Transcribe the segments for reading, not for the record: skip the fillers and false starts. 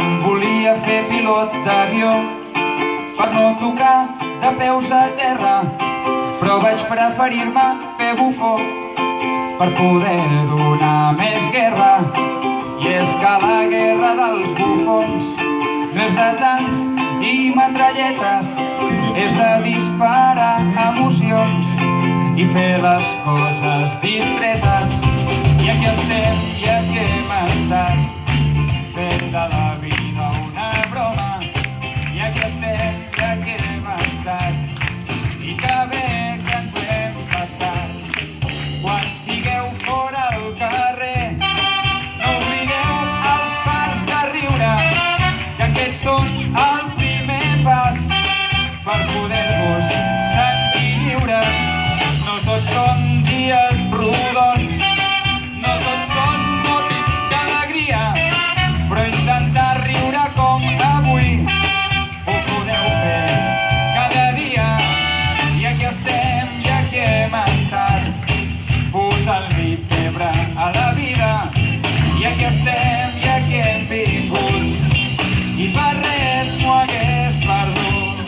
Em volia fer pilot d'avió per no tocar de peus a terra, però vaig preferir-me fer bufó per poder donar més guerra. I és que la guerra dels bufons no és de tancs i metralletes, és de disparar emocions i fer les coses discretes. I aquí estem, i aquí hem estat, fent de la vida una broma. I aquí estem, i aquí hem estat, i que bé que ens ho hem passat. Quan sigueu fora al carrer, no oblideu els fars de riure, que aquests són el primer pas per poder-vos sentir lliures. No tots són dies rodons, no tots són mots d'alegria, però intentar riure com avui ho podeu fer cada dia. I aquí estem, i aquí hem estat, posant-li pebre a la vida. I aquí estem, i aquí hem vingut, i per res m'ho hagués perdut.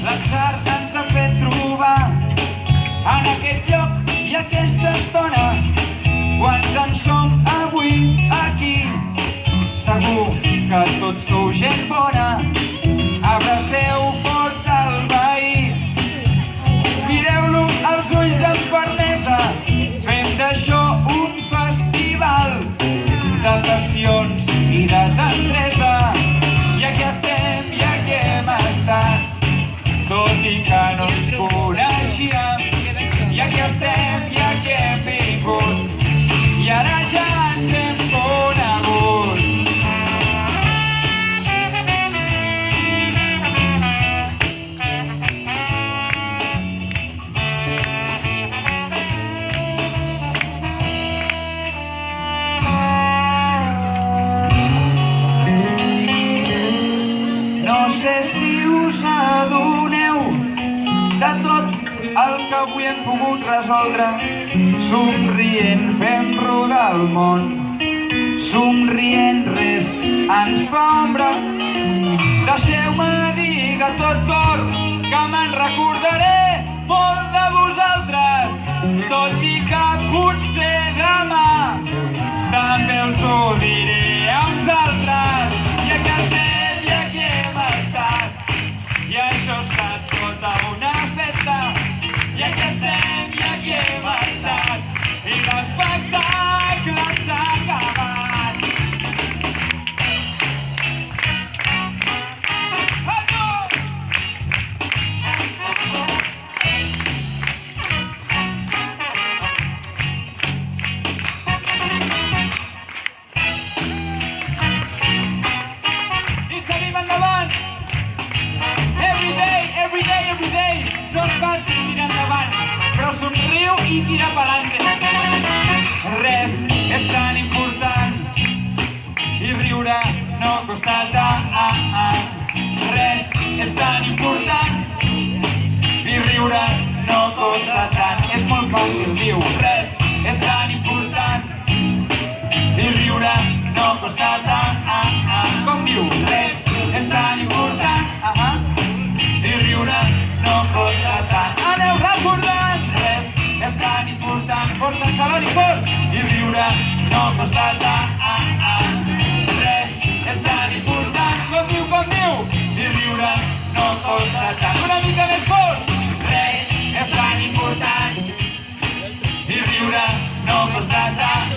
L'atzar ens ha fet trobar en aquest lloc i aquesta estona. Quants en som avui aquí? Segur que tots sou gent bona. Abraceu fort el veí, mireu-lo als ulls amb fermesa, fem d'això un festival de passions i de tendresa. I aquí estem, i aquí hem estat, tot i que no ens coneixíem. I aquí estem, i aquí hem vingut, i ara ja ens hem conegut. No sé si us adoneu de tot el que avui hem pogut resoldre. Somrient fem rodar el món, somrient res ens fa ombra. Deixeu-me dir de tot cor que me'n recordaré molt de vosaltres, tot i que potser demà també us ho diré a uns altres. I aquí estem, i aquí hem estat, i això ha estat tota una festa. I aquí estem, i aquí hem estat, i l'espectacle s'ha acabat. I seguim endavant! Every day, no és fàcil tirar endavant, però somriu i tira pa'lante. Res és tan important i riure no costa tant. Res és tan important i riure no costa tant. És molt fàcil, diu. Res és tan important i riure no costa tant. Com diu? Res és tan important i riure no costa tant. Aneu recordant! Res és tan important, força en salat i fort, i riure no costa tant. Res és tan important, com diu, i riure no costa tant. Una mica més fort! Res és tan important i riure no costa tant.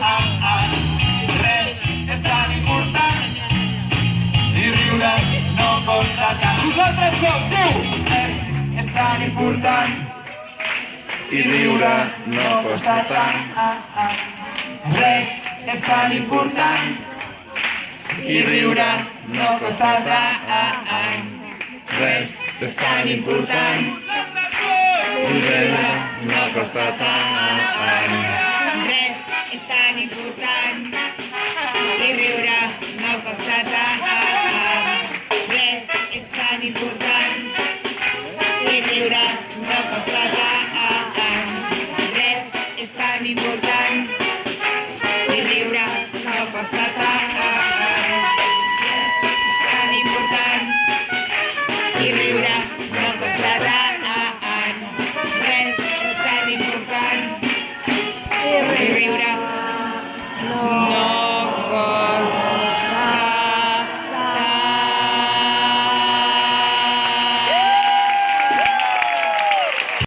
Res és tan important i riure no costa tant. Vosaltres sou, diu! Res és tan important i riure no costa tant. Res és tan important i riure no costa tant. Res és tan important i riure no costa tant. Res és tan important i riure no costa tant. Res important. I riure no costa tant. Res és tan important. I riure